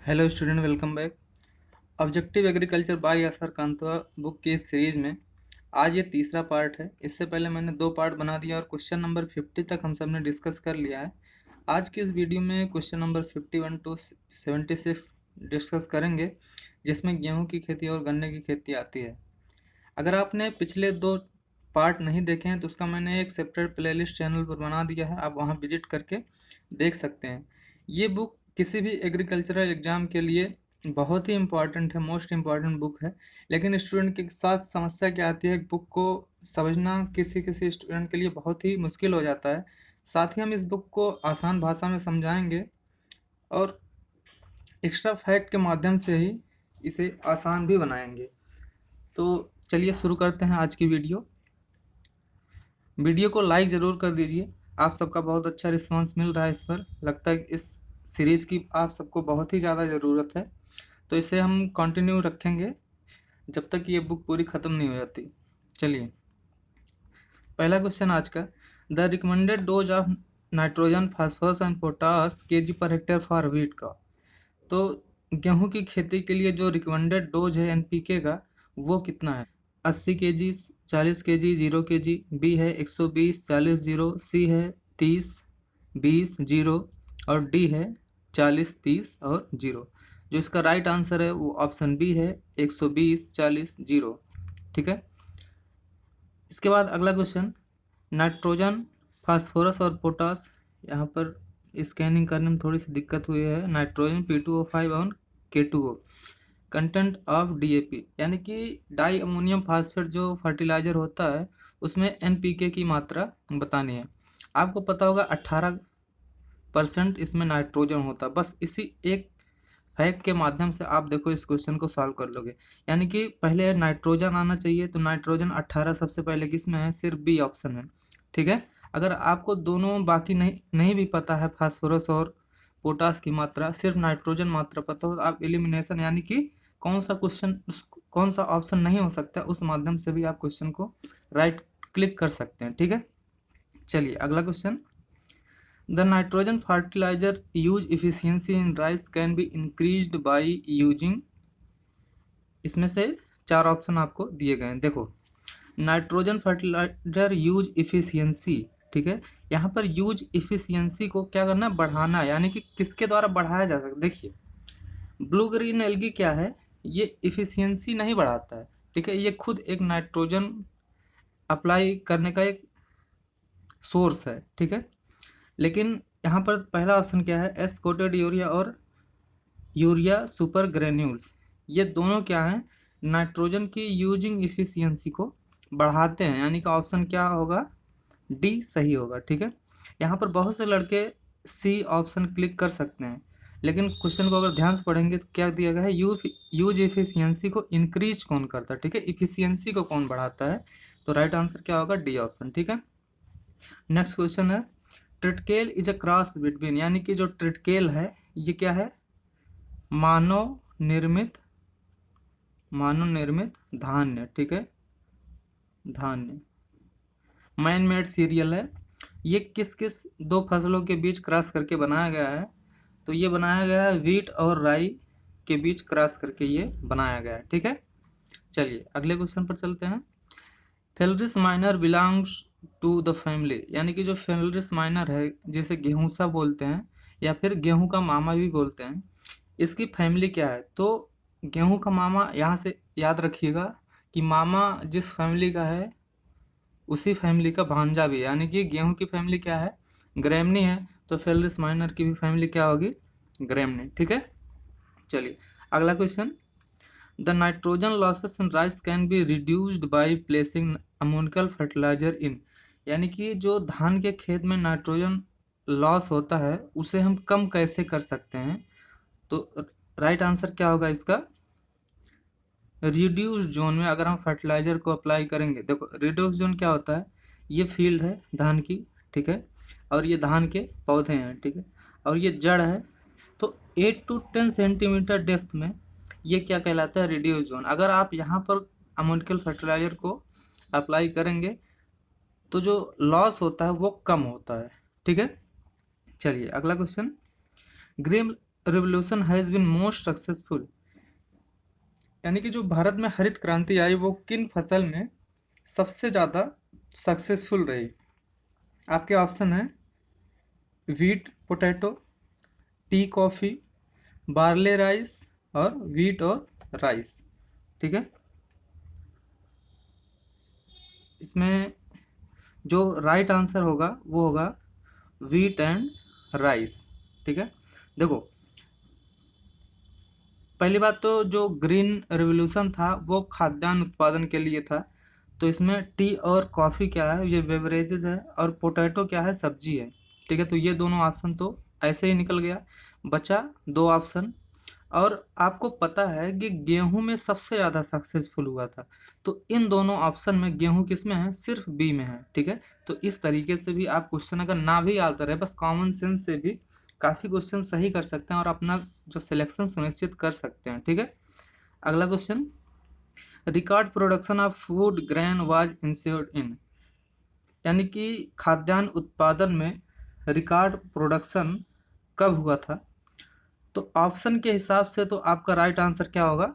Hello student, welcome back. Objective agriculture by SR. कांतवा book की इस series में आज ये तीसरा पार्ट है। इससे पहले मैंने 2 पार्ट बना दिया और क्वेश्चन नंबर 50 तक हम सब ने डिस्कस कर लिया है। आज की इस वीडियो में क्वेश्चन नंबर 51 टू 76 डिस्कस करेंगे, जिसमें गेहूं की खेती और गन्ने की खेती आती है। अगर आपने पिछले 2 पार्ट नहीं देखे हैं तो उसका मैंने एक सेपरेट प्लेलिस्ट चैनल पर बना दिया है, आप वहाँ विजिट करके देख सकते हैं। ये बुक किसी भी एग्रीकल्चरल एग्ज़ाम के लिए बहुत ही इम्पॉर्टेंट है, मोस्ट इम्पॉर्टेंट बुक है। लेकिन स्टूडेंट के साथ समस्या क्या आती है, बुक को समझना किसी किसी स्टूडेंट के लिए बहुत ही मुश्किल हो जाता है। साथ ही हम इस बुक को आसान भाषा में समझाएंगे और एक्स्ट्रा फैक्ट के माध्यम से ही इसे आसान भी बनाएंगे। तो चलिए शुरू करते हैं आज की वीडियो को लाइक ज़रूर कर दीजिए। आप सबका बहुत अच्छा रिस्पांस मिल रहा है इस पर। लगता है कि इस सीरीज़ की आप सबको बहुत ही ज़्यादा ज़रूरत है, तो इसे हम कंटिन्यू रखेंगे जब तक ये बुक पूरी ख़त्म नहीं हो जाती। चलिए, पहला क्वेश्चन आज का, the recommended dose of nitrogen phosphorus and potash KG per hectare for wheat का। तो गेहूं की खेती के लिए जो रिकमेंडेड डोज है एनपीके का, वो कितना है? 80 केजी, 40 केजी, 0 केजी। बी है 120, 40, 0। सी है 30, 20, 0। और डी है 40, 30 और 0। जो इसका राइट आंसर है वो ऑप्शन बी है 120, 40, 0। ठीक है। इसके बाद अगला क्वेश्चन, नाइट्रोजन, फास्फोरस और पोटास। यहाँ पर स्कैनिंग करने में थोड़ी सी दिक्कत हुई है। नाइट्रोजन P2O5 और K2O कंटेंट ऑफ डीएपी, यानी कि डाई अमोनियम फास्फेट जो फर्टिलाइजर होता है उसमें एनपीके की मात्रा बतानी है। आपको पता होगा 18% इसमें नाइट्रोजन होता है। बस इसी एक फैक्ट के माध्यम से आप देखो इस क्वेश्चन को सॉल्व कर लोगे। यानी कि पहले नाइट्रोजन आना चाहिए, तो नाइट्रोजन 18 सबसे पहले किस में है? सिर्फ बी ऑप्शन में। ठीक है। अगर आपको दोनों बाकी नहीं भी पता है, फास्फोरस और पोटास की मात्रा, सिर्फ नाइट्रोजन मात्रा पता हो, तो आप एलिमिनेशन यानी कि कौन सा ऑप्शन नहीं हो सकता, उस माध्यम से भी आप क्वेश्चन को राइट क्लिक कर सकते हैं। ठीक है। चलिए अगला question, the nitrogen fertiliser use efficiency in rice can be increased by using. इसमें से 4 ऑप्शन आपको दिए गए हैं। देखो, नाइट्रोजन फर्टिलाइजर यूज इफिशियंसी, ठीक है। यहाँ पर यूज इफिशियंसी को क्या करना है? बढ़ाना है। यानी कि किसके द्वारा बढ़ाया जा सकता है? देखिए, ब्लू ग्रीन एल्गी क्या है? ये इफिशियंसी नहीं बढ़ाता है, ठीक है। ये खुद एक नाइट्रोजन अप्लाई करने का एक सोर्स है, ठीक है। लेकिन यहाँ पर पहला ऑप्शन क्या है? एस कोटेड यूरिया और यूरिया सुपर ग्रेन्यूल्स, ये दोनों क्या हैं? नाइट्रोजन की यूजिंग इफिशियंसी को बढ़ाते हैं। यानी कि ऑप्शन क्या होगा? डी सही होगा, ठीक है। यहाँ पर बहुत से लड़के सी ऑप्शन क्लिक कर सकते हैं, लेकिन क्वेश्चन को अगर ध्यान से पढ़ेंगे तो क्या दिया गया है? यूज इफिशियंसी को इंक्रीज कौन करता है, ठीक है। इफिशियंसी को कौन बढ़ाता है? तो राइट आंसर क्या होगा? डी ऑप्शन, ठीक है। नेक्स्ट क्वेश्चन है, ट्रिटकेल इज अ क्रॉस बिटवीन, यानी कि जो ट्रिटकेल है ये क्या है? मानव निर्मित धान्य, ठीक है, धान्य, मैन मेड सीरियल है। ये किस किस 2 फसलों के बीच क्रॉस करके बनाया गया है? तो ये बनाया गया है व्हीट और राई के बीच क्रॉस करके ये बनाया गया है, ठीक है। चलिए अगले क्वेश्चन पर चलते हैं। Phalaris minor belongs to the family, यानी कि जो फेलरिस माइनर है, जिसे गेहूंसा बोलते हैं या फिर गेहूं का मामा भी बोलते हैं, इसकी फैमिली क्या है? तो गेहूं का मामा, यहाँ से याद रखिएगा कि मामा जिस फैमिली का है उसी फैमिली का भांजा भी है। यानी कि गेहूं की फैमिली क्या है? ग्रैमनी है। तो फेलरिस माइनर की भी फैमिली क्या होगी? ग्रैमनी, ठीक है। चलिए अगला question, the nitrogen losses in rice can be reduced by placing ammoniacal fertiliser in, यानी कि जो धान के खेत में नाइट्रोजन लॉस होता है उसे हम कम कैसे कर सकते हैं? तो राइट आंसर क्या होगा इसका? रिड्यूस जोन में अगर हम फर्टिलाइजर को अप्लाई करेंगे। देखो, रिड्यूस जोन क्या होता है? ये फील्ड है धान की, ठीक है, और ये धान के पौधे हैं, ठीक है, और ये जड़ है। तो 8 to 10 सेंटीमीटर डेप्थ में ये क्या कहलाता है? Reduce zone. अगर आप यहाँ पर अमोनिकल फर्टिलाइजर को अप्लाई करेंगे तो जो लॉस होता है वो कम होता है, ठीक है। चलिए अगला question, green revolution has been most successful, यानी कि जो भारत में हरित क्रांति आई वो किन फसल में सबसे ज़्यादा सक्सेसफुल रही। आपके ऑप्शन है wheat potato, tea coffee, barley rice और वीट और राइस। ठीक है, इसमें जो राइट आंसर होगा वो होगा वीट एंड राइस। ठीक है, देखो पहली बात तो जो ग्रीन रेवोल्यूशन था वो खाद्यान्न उत्पादन के लिए था, तो इसमें टी और कॉफ़ी क्या है, ये बेवरेजेस है, और पोटैटो क्या है, सब्जी है। ठीक है, तो ये दोनों ऑप्शन तो ऐसे ही निकल गया, बचा दो ऑप्शन। और आपको पता है कि गेहूं में सबसे ज़्यादा सक्सेसफुल हुआ था, तो इन दोनों ऑप्शन में गेहूं किस में है, सिर्फ बी में है। ठीक है, तो इस तरीके से भी आप क्वेश्चन अगर ना भी आता रहे, बस कॉमन सेंस से भी काफ़ी क्वेश्चन सही कर सकते हैं और अपना जो सिलेक्शन सुनिश्चित कर सकते हैं। ठीक है, अगला question, record production of food grain was ensured in, यानी कि खाद्यान्न उत्पादन में रिकॉर्ड प्रोडक्शन कब हुआ था। तो ऑप्शन के हिसाब से तो आपका राइट आंसर क्या होगा,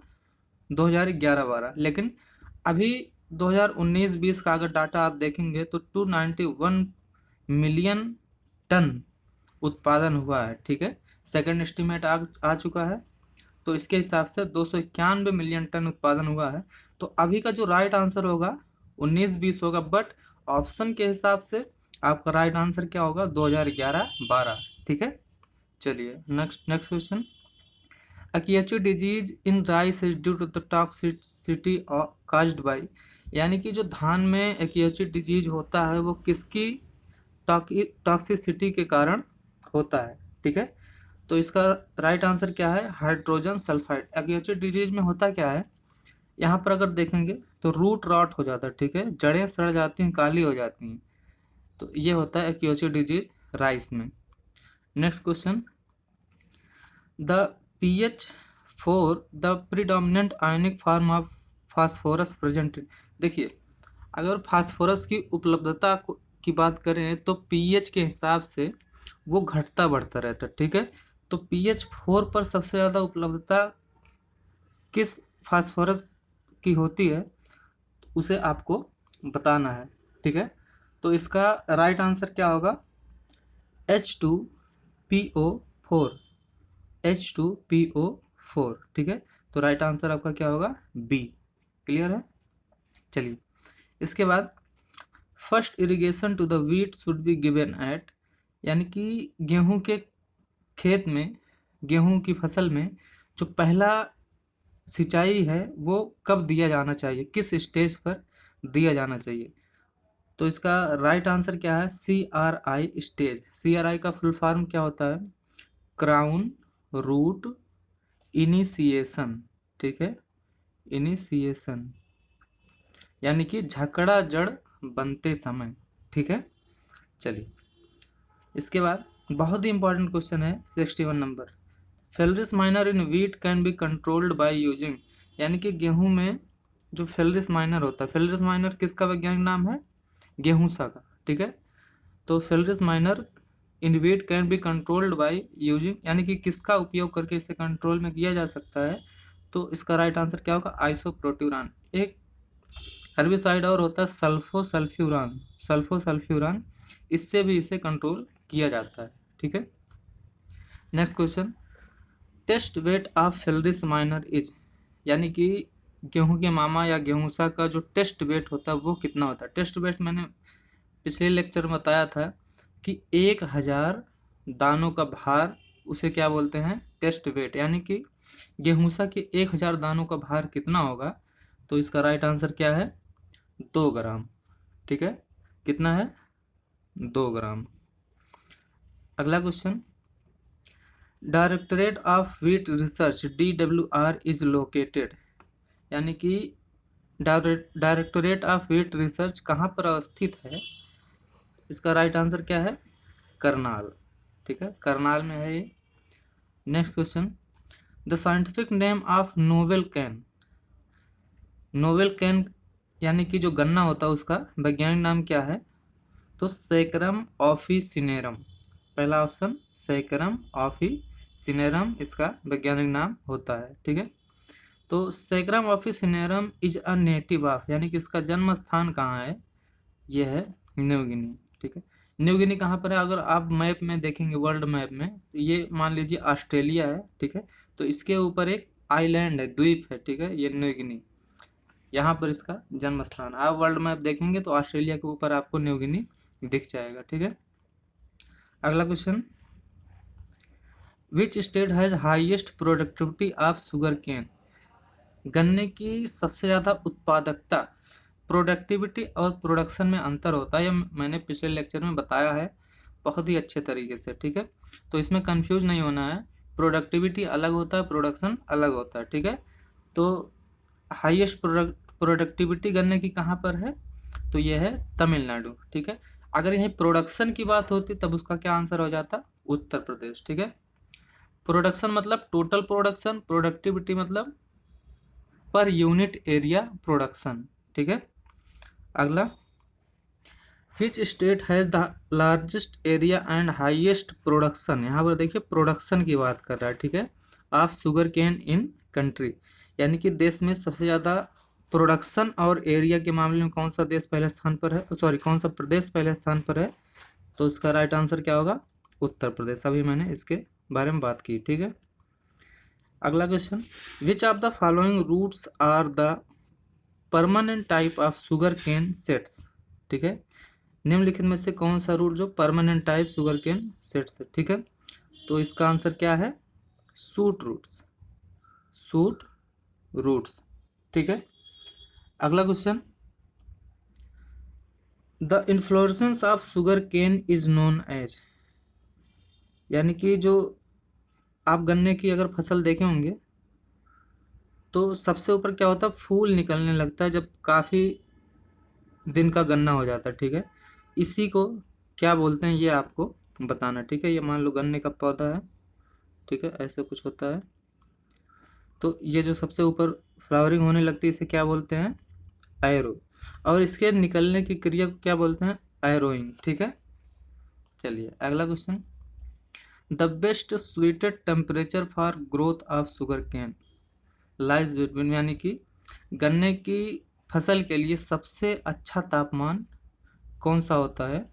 2011-12, लेकिन अभी 2019-20 का अगर डाटा आप देखेंगे तो 291 मिलियन टन उत्पादन हुआ है। ठीक है, सेकंड एस्टीमेट आ चुका है, तो इसके हिसाब से 291 मिलियन टन उत्पादन हुआ है। तो अभी का जो राइट आंसर होगा 19-20 होगा, बट ऑप्शन के हिसाब से आपका राइट आंसर क्या होगा, 2011-12। ठीक है, चलिए next question, akiochi disease in rice is due to the toxicity caused by, यानी कि जो धान में अकियाची डिजीज होता है वो किसकी टॉक्सिसिटी के कारण होता है। ठीक है, तो इसका राइट आंसर क्या है, हाइड्रोजन सल्फाइड। अकियाची डिजीज में होता क्या है, यहाँ पर अगर देखेंगे तो रूट रॉट हो जाता है। ठीक है, जड़ें सड़ जाती हैं, काली हो जाती हैं, तो ये होता है अकियाची डिजीज राइस में। Next question, the pH for the predominant ionic form of phosphorus present in, देखिए अगर फास्फोरस की उपलब्धता की बात करें तो pH के हिसाब से वो घटता बढ़ता रहता है। ठीक है, तो pH 4 पर सबसे ज़्यादा उपलब्धता किस फास्फोरस की होती है उसे आपको बताना है। ठीक है, तो इसका राइट आंसर क्या होगा, H2PO4, H2PO4। ठीक है, तो राइट आंसर आपका क्या होगा, बी। क्लियर है, चलिए इसके बाद, first irrigation to the wheat should be given at, यानी कि गेहूं के खेत में, गेहूं की फसल में जो पहला सिंचाई है वो कब दिया जाना चाहिए, किस स्टेज पर दिया जाना चाहिए। तो इसका राइट आंसर क्या है, CRI स्टेज। CRI का फुल फॉर्म क्या होता है, क्राउन रूट इनिशिएशन। ठीक है, इनिशिएशन यानी कि झकड़ा जड़ बनते समय। ठीक है, चलिए इसके बाद बहुत ही इंपॉर्टेंट क्वेश्चन है 61 number, Phalaris minor in wheat can be controlled by using, यानी कि गेहूं में जो फेलरिस माइनर होता है, फेलरिस माइनर किसका वैज्ञानिक नाम है, गेहूंसा का। ठीक है, तो Phalaris minor in wheat can be controlled by using, यानी कि किसका उपयोग करके इसे कंट्रोल में किया जा सकता है। तो इसका राइट आंसर क्या होगा, आइसोप्रोट्यूरान। एक हर्बिसाइड और होता है सल्फोसल्फ्यूरान, इससे भी इसे कंट्रोल किया जाता है। ठीक है, next question, test weight of Phalaris minor is, यानी कि गेहूं के मामा या गेहूंसा का जो टेस्ट वेट होता है वो कितना होता है। टेस्ट वेट मैंने पिछले लेक्चर में बताया था कि 1000 दानों का भार, उसे क्या बोलते हैं, टेस्ट वेट, यानी कि गेहूंसा के 1000 दानों का भार कितना होगा। तो इसका राइट आंसर क्या है, 2 ग्राम। ठीक है, कितना है, 2 ग्राम। अगला question, directorate of wheat research DWR is located, यानी कि डायरेक्टोरेट ऑफ व्हीट रिसर्च कहाँ पर अवस्थित है। इसका राइट आंसर क्या है, करनाल। ठीक है, करनाल में है ये। Next question, the scientific name of novel can, novel can यानी कि जो गन्ना होता है उसका वैज्ञानिक नाम क्या है। तो सैकरम ऑफिसिनेरम, पहला ऑप्शन सैकरम ऑफिसिनेरम। सिनेरम इसका वैज्ञानिक नाम होता है। ठीक है, तो saccharum officinarum is a native of, यानी कि इसका जन्म स्थान कहाँ है, ये है न्यू गिनी। ठीक है, न्यू गिनी कहाँ पर है, अगर आप मैप में देखेंगे वर्ल्ड मैप में, तो ये मान लीजिए ऑस्ट्रेलिया है। ठीक है, तो इसके ऊपर एक आइलैंड है, द्वीप है। ठीक है, ये न्यू गिनी, यहाँ पर इसका जन्म स्थान। आप वर्ल्ड मैप देखेंगे तो ऑस्ट्रेलिया के ऊपर आपको न्यू गिनी दिख जाएगा। ठीक है, अगला question, which state has highest productivity of sugarcane. गन्ने की सबसे ज़्यादा उत्पादकता, प्रोडक्टिविटी और प्रोडक्शन में अंतर होता है, ये मैंने पिछले लेक्चर में बताया है बहुत ही अच्छे तरीके से। ठीक है, तो इसमें कंफ्यूज नहीं होना है, प्रोडक्टिविटी अलग होता है, प्रोडक्शन अलग होता है। ठीक है, तो हाईएस्ट प्रोडक्टिविटी गन्ने की कहाँ पर है, तो ये है तमिलनाडु। ठीक है, अगर यहीं प्रोडक्शन की बात होती तब उसका क्या आंसर हो जाता, उत्तर प्रदेश। ठीक है, प्रोडक्शन मतलब टोटल प्रोडक्शन, प्रोडक्टिविटी मतलब पर यूनिट एरिया प्रोडक्शन। ठीक है, अगला, which state has the largest area and highest production. यहाँ पर देखिए प्रोडक्शन की बात कर रहा है। ठीक है, of sugarcane in country, यानी कि देश में सबसे ज़्यादा प्रोडक्शन और एरिया के मामले में कौन सा देश पहले स्थान पर है, सॉरी कौन सा प्रदेश पहले स्थान पर है, तो इसका राइट आंसर क्या होगा, उत्तर प्रदेश। अभी मैंने इसके बारे में बात की। ठीक है, अगला question, which of the following roots are the permanent type of sugarcane sets. ठीक है, निम्नलिखित में से कौन सा रूट जो permanent type sugarcane sets है। ठीक है, तो इसका आंसर क्या है, सूट रूट्स, सूट रूट्स। ठीक है, अगला question, the inflorescence of sugarcane is known as, यानी कि जो आप गन्ने की अगर फसल देखे होंगे तो सबसे ऊपर क्या होता है, फूल निकलने लगता है जब काफ़ी दिन का गन्ना हो जाता है। ठीक है, इसी को क्या बोलते हैं ये आपको बताना। ठीक है, ये मान लो गन्ने का पौधा है। ठीक है, ऐसे कुछ होता है, तो ये जो सबसे ऊपर फ्लावरिंग होने लगती है इसे क्या बोलते हैं, एरो, और इसके निकलने की क्रिया को क्या बोलते हैं, एरोइंग। ठीक है, चलिए अगला question, the best suited temperature for growth of sugarcane lies between, यानी कि गन्ने की फसल के लिए सबसे अच्छा तापमान कौन सा होता है,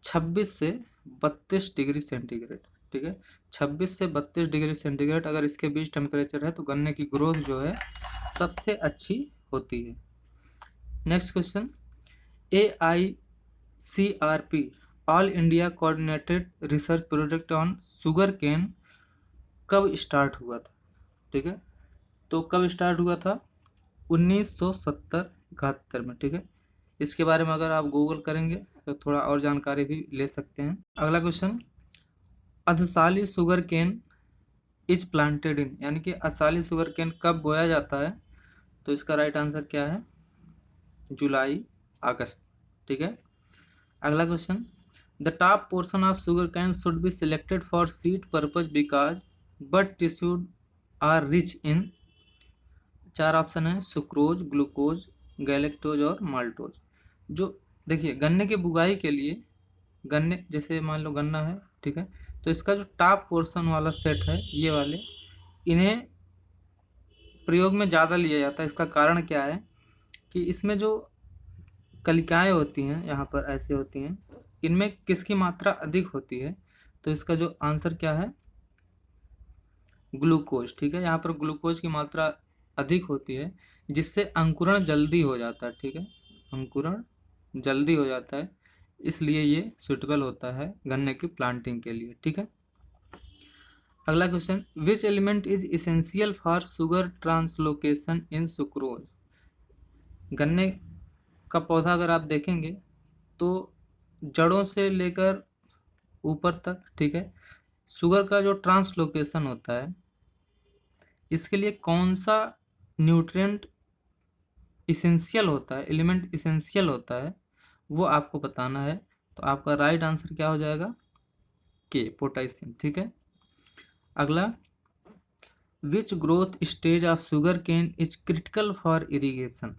26 से 32 डिग्री सेंटीग्रेड। ठीक है, 26 से 32 डिग्री सेंटीग्रेड अगर इसके बीच टेम्परेचर है तो गन्ने की ग्रोथ जो है सबसे अच्छी होती है। Next question, AICRP all India coordinated research project on sugarcane कब स्टार्ट हुआ था। ठीक है, तो कब स्टार्ट हुआ था, 1970-71 में। ठीक है, इसके बारे में अगर आप गूगल करेंगे तो थोड़ा और जानकारी भी ले सकते हैं। अगला question, adsali sugarcane is planted in, यानी कि अधसाली शुगर केन कब बोया जाता है, तो इसका राइट आंसर क्या है, जुलाई अगस्त। ठीक है, अगला question, the top portion of sugarcane should be selected for seed purpose because bud tissues are rich in, चार ऑप्शन है, सुक्रोज, ग्लूकोज, गैलेक्टोज और माल्टोज। जो देखिए गन्ने के बुगाई के लिए, गन्ने जैसे मान लो गन्ना है। ठीक है, तो इसका जो टॉप पोर्शन वाला सेट है ये वाले, इन्हें प्रयोग में ज़्यादा लिया जाता है। इसका कारण क्या है कि इसमें जो कलिकाएँ होती हैं यहाँ पर ऐसे होती हैं, इनमें किसकी मात्रा अधिक होती है, तो इसका जो आंसर क्या है, ग्लूकोज। ठीक है, यहाँ पर ग्लूकोज की मात्रा अधिक होती है जिससे अंकुरण जल्दी हो जाता है। ठीक है, अंकुरण जल्दी हो जाता है, इसलिए ये सुटेबल होता है गन्ने की प्लांटिंग के लिए। ठीक है, अगला question, which element is essential for sugar translocation in sucrose. गन्ने का पौधा अगर आप देखेंगे तो जड़ों से लेकर ऊपर तक, ठीक है, शुगर का जो ट्रांसलोकेशन होता है इसके लिए कौन सा न्यूट्रिएंट इसेंशियल होता है, एलिमेंट इसेंशियल होता है, वो आपको बताना है। तो आपका राइट आंसर क्या हो जाएगा, के, पोटेशियम। ठीक है, अगला, which growth stage of sugarcane is critical for irrigation,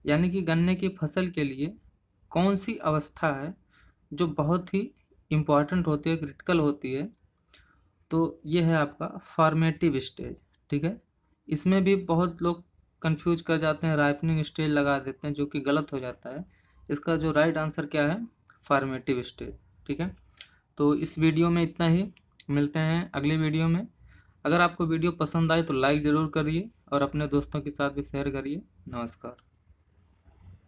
यानी कि गन्ने की फसल के लिए कौन सी अवस्था है जो बहुत ही इम्पॉर्टेंट होती है, क्रिटिकल होती है, तो ये है आपका फॉर्मेटिव स्टेज, ठीक है। इसमें भी बहुत लोग कंफ्यूज कर जाते हैं, राइपनिंग स्टेज लगा देते हैं, जो कि गलत हो जाता है। इसका जो राइट आंसर क्या है, फॉर्मेटिव स्टेज, ठीक है। तो इस वीडियो में इतना ही, मिलते हैं अगले वीडियो में। अगर आपको वीडियो पसंद आए तो लाइक ज़रूर करिए और अपने दोस्तों के साथ भी शेयर करिए। नमस्कार।